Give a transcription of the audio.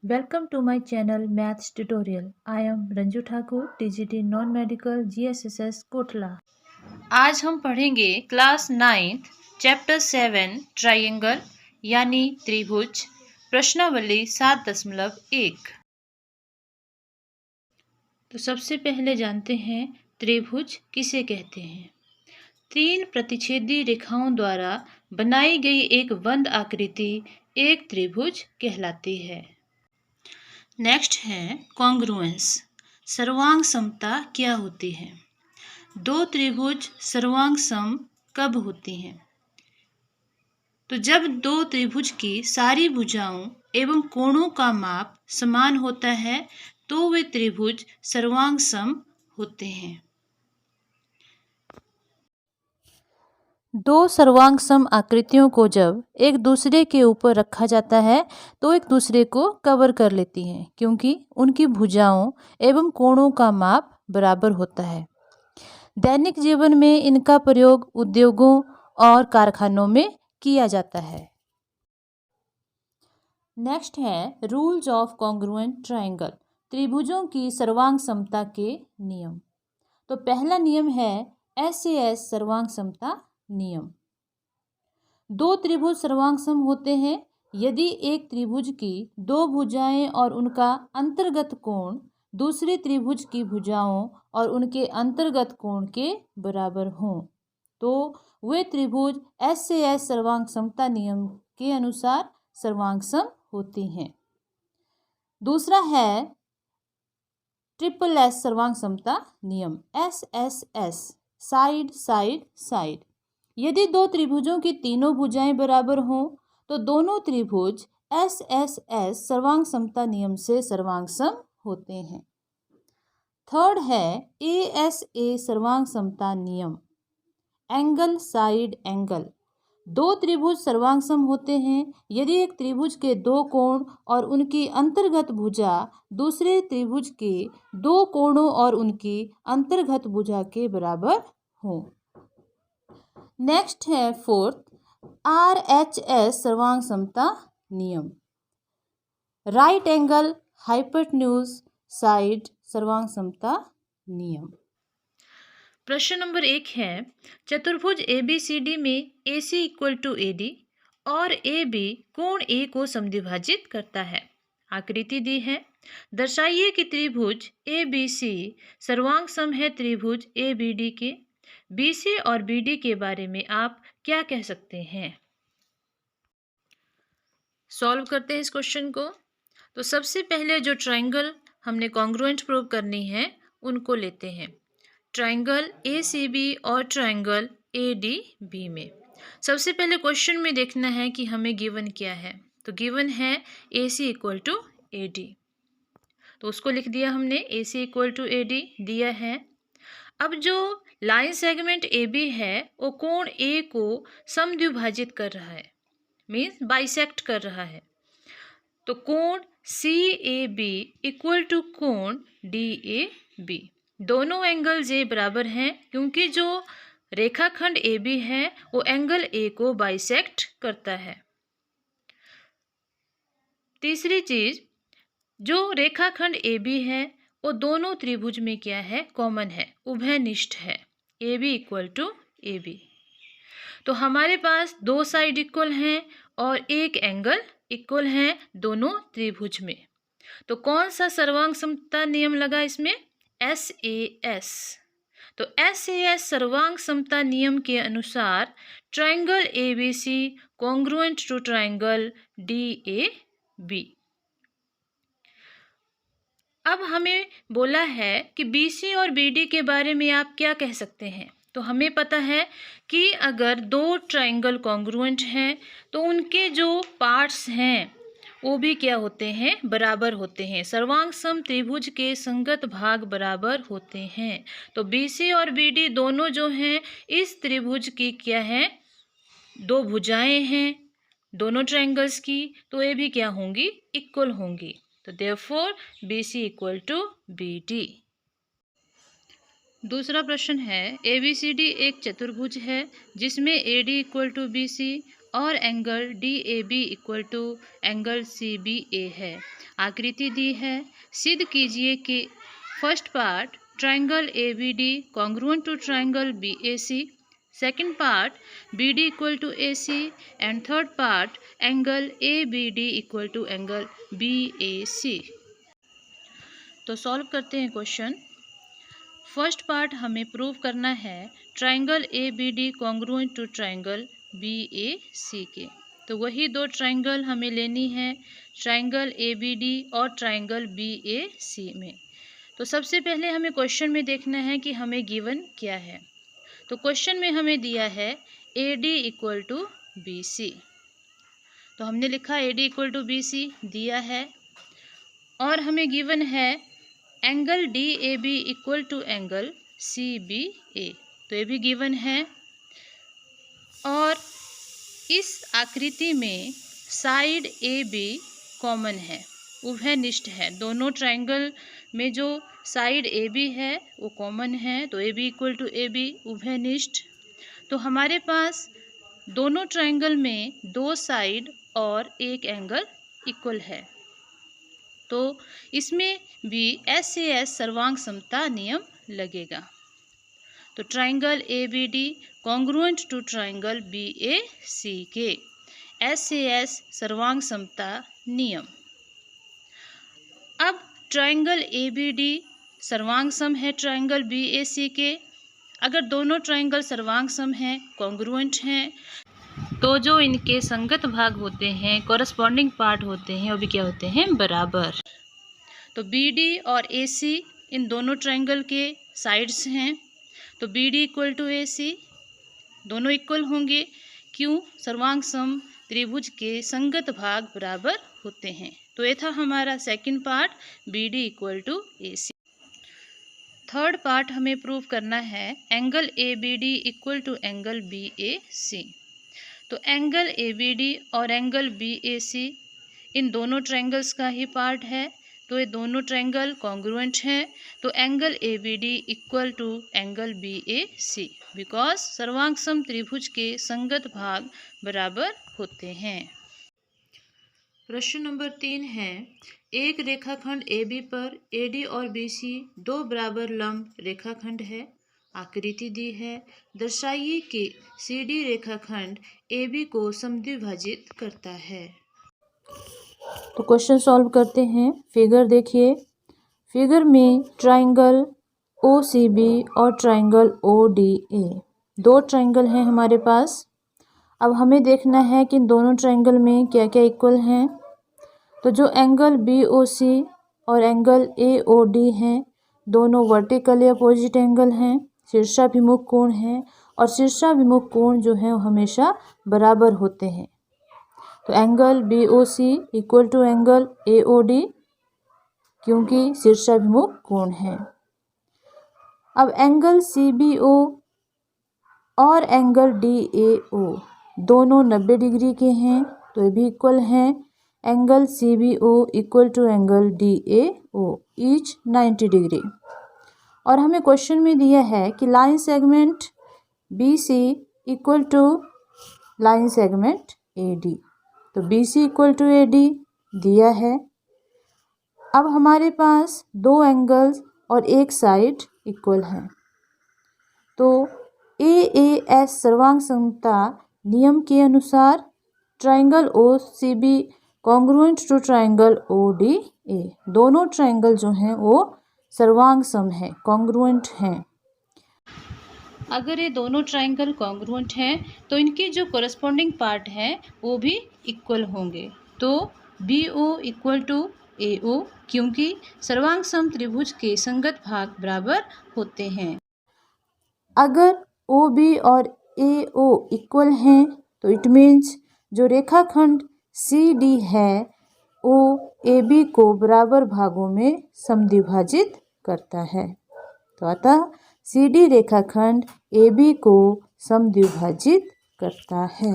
Welcome to my channel Maths Tutorial. I am Ranju Thakur, TGT Non-Medical GSSS Kotla. आज हम पढ़ेंगे class 9th chapter 7 triangle यानी त्रिभुज प्रश्नावली 7.1। तो सबसे पहले जानते हैं त्रिभुज किसे कहते हैं। तीन प्रतिच्छेदी रेखाओं द्वारा बनाई गई एक बंद आकृति एक त्रिभुज कहलाती है। नेक्स्ट है कॉन्ग्रुएंस। सर्वांग समता क्या होती है। दो त्रिभुज सर्वांग सम कब होती हैं। तो जब दो त्रिभुज की सारी भुजाओं एवं कोणों का माप समान होता है तो वे त्रिभुज सर्वांग सम होते हैं। दो सर्वांग सम आकृतियों को जब एक दूसरे के ऊपर रखा जाता है तो एक दूसरे को कवर कर लेती हैं क्योंकि उनकी भुजाओं एवं कोणों का माप बराबर होता है। दैनिक जीवन में इनका प्रयोग उद्योगों और कारखानों में किया जाता है। नेक्स्ट है रूल्स ऑफ कॉन्ग्रुएंट ट्रायंगल, त्रिभुजों की सर्वांग समता के नियम। तो पहला नियम है SAS सर्वांग समता नियम। दो त्रिभुज सर्वांग सम होते हैं यदि एक त्रिभुज की दो भुजाएं और उनका अंतर्गत कोण दूसरे त्रिभुज की भुजाओं और उनके अंतर्गत कोण के बराबर हों तो वे त्रिभुज SAS सर्वांग समता नियम के अनुसार सर्वांग सम होते हैं। दूसरा है SSS सर्वांग समता नियम, SSS साइड साइड साइड। यदि दो त्रिभुजों की तीनों भुजाएं बराबर हों तो दोनों त्रिभुज SSS सर्वांग समता नियम से सर्वांग सम होते हैं। थर्ड है ASA सर्वांग समता नियम, एंगल साइड एंगल। दो त्रिभुज सर्वांग सम होते हैं यदि एक त्रिभुज के दो कोण और उनकी अंतर्गत भुजा दूसरे त्रिभुज के दो कोणों और उनकी अंतर्गत भुजा के बराबर हों। नेक्स्ट है फोर्थ RHS सर्वांग समता नियम, राइट एंगल हाइपोटेन्यूज साइड सर्वांग समता नियम। प्रश्न नंबर 1 है चतुर्भुज ABCD में AC = AD और AB कोण A को समद्विभाजित करता है। आकृति दी है। दर्शाइए कि त्रिभुज ABC सर्वांग सम है त्रिभुज ABD के। BC और BD के बारे में आप क्या कह सकते हैं। सॉल्व करते हैं इस क्वेश्चन को। तो सबसे पहले जो ट्रायंगल हमने कॉन्ग्रुएंट प्रूव करनी है उनको लेते हैं। ट्रायंगल ACB और ट्रायंगल ADB में सबसे पहले क्वेश्चन में देखना है कि हमें गिवन क्या है। तो गिवन है AC = AD, तो उसको लिख दिया हमने। AC = AD दिया है। अब जो लाइन सेगमेंट AB है वो कोण A को समद्विभाजित कर रहा है, मीन्स बाइसेक्ट कर रहा है। तो कोण CAB = कोण DAB। दोनों एंगल J बराबर हैं क्योंकि जो रेखाखंड AB है वो एंगल A को बाइसेक्ट करता है। तीसरी चीज, जो रेखाखंड AB है वो दोनों त्रिभुज में क्या है, कॉमन है, उभयनिष्ठ है, AB = AB। तो हमारे पास दो साइड इक्वल हैं और एक एंगल इक्वल हैं दोनों त्रिभुज में। तो कौन सा सर्वांग समता नियम लगा इसमें, SAS। तो SAS सर्वांग समता नियम के अनुसार triangle ABC congruent to triangle DAB। अब हमें बोला है कि BC और BD के बारे में आप क्या कह सकते हैं। तो हमें पता है कि अगर दो ट्रायंगल कॉन्ग्रुएंट हैं तो उनके जो पार्ट्स हैं वो भी क्या होते हैं, बराबर होते हैं। सर्वांग सम त्रिभुज के संगत भाग बराबर होते हैं। तो BC और BD दोनों जो हैं इस त्रिभुज की क्या है, दो भुजाएं हैं दोनों ट्रायंगल्स की, तो ये भी क्या होंगी, इक्वल होंगी। तो देयरफॉर BC = BD। दूसरा प्रश्न है ABCD एक चतुर्भुज है जिसमें AD = BC और angle DAB equal to angle CBA है। आकृति दी है, सिद्ध कीजिए कि first part triangle ABD congruent to triangle BAC, second part BD equal to AC and third part angle ABD equal to angle BAC। तो solve करते हैं क्वेश्चन। फर्स्ट पार्ट हमें प्रूव करना है triangle ABD congruent to triangle BAC के। तो वही दो ट्राइंगल हमें लेनी है ट्राइंगल ABD और ट्राइंगल BAC में। तो सबसे पहले हमें क्वेश्चन में देखना है कि हमें गिवन क्या है। तो क्वेश्चन में हमें दिया है AD इक्वल टू BC। तो हमने लिखा AD इक्वल टू BC दिया है, और हमें गिवन है angle DAB equal to angle CBA। तो ये भी गिवन है, और इस आकृति में साइड AB कॉमन है, उभयनिष्ठ है। दोनों ट्राइंगल में जो साइड AB है वो कॉमन है, तो AB इक्वल टू AB उभयनिष्ठ। तो हमारे पास दोनों ट्राइंगल में दो साइड और एक एंगल इक्वल है, तो इसमें भी SAS सर्वांग समता नियम लगेगा। तो triangle ABD congruent to triangle BAC के SAS सर्वांग समता नियम। अब ट्राइंगल ABD सर्वांग सम है ट्राइंगल BAC के। अगर दोनों ट्राइंगल सर्वांग सम हैं, कॉन्ग्रुएंट हैं, तो जो इनके संगत भाग होते हैं, कॉरस्पॉन्डिंग पार्ट होते हैं, वो भी क्या होते हैं, बराबर। तो BD और AC इन दोनों ट्राइंगल के साइड्स हैं, तो BD इक्वल टू AC दोनों इक्वल होंगे। क्यों? सर्वांग सम त्रिभुज के संगत भाग बराबर होते हैं। तो ये था हमारा second part BD equal to AC। Third part हमें प्रूव करना है angle ABD equal to angle BAC। तो एंगल ABD और एंगल BAC इन दोनों ट्रायंगल्स का ही पार्ट है, तो ये दोनों ट्रायंगल कॉन्ग्रुएंट हैं। तो angle ABD equal to angle BAC, because सर्वांग सम त्रिभुज के संगत भाग बराबर होते हैं। प्रश्न नंबर 3 है, एक रेखाखंड AB पर AD और BC दो बराबर लंब रेखाखंड है। आकृति दी है, दर्शाइए कि CD रेखाखंड AB को समद्विभाजित करता है। तो क्वेश्चन सॉल्व करते हैं। फिगर देखिए, फिगर में ट्राइंगल OCB और ट्राइंगल ODA दो ट्राइंगल हैं हमारे पास। अब हमें देखना है कि इन दोनों ट्राइंगल में क्या क्या इक्वल हैं। तो जो एंगल BOC और एंगल AOD हैं, दोनों वर्टिकली अपोजिट एंगल हैं, शीर्षाभिमुख कोण हैं, और शीर्षाभिमुख कोण जो है वो हमेशा बराबर होते हैं। तो angle BOC equal to angle AOD, क्योंकि शीर्षाभिमुख कोण है। अब एंगल CBO और एंगल DAO दोनों 90 डिग्री के हैं, तो ये भी इक्वल हैं। Angle CBO equal to angle DAO each 90 degree. और हमें क्वेश्चन में दिया है कि line segment BC equal to line segment AD। तो BC इक्वल टू AD दिया है। अब हमारे पास दो एंगल्स और एक साइड इक्वल हैं, तो AAS सर्वांग समता नियम के अनुसार triangle OCB congruent to triangle ODA, दोनों ट्राइंगल जो हैं वो सर्वांग सम है, कॉन्ग्रुएंट हैं। अगर ये दोनों ट्राइंगल कॉन्ग्रुएंट हैं तो इनके जो कोरस्पॉन्डिंग पार्ट हैं वो भी इक्वल होंगे। तो BO इक्वल टू AO, क्योंकि सर्वांग सम त्रिभुज के संगत भाग बराबर होते हैं। अगर OB और AO इक्वल हैं तो इट मीन्स जो रेखाखंड CD है वो AB को बराबर भागों में समद्विभाजित करता है। तो अतः CD रेखाखंड AB को समद्विभाजित करता है।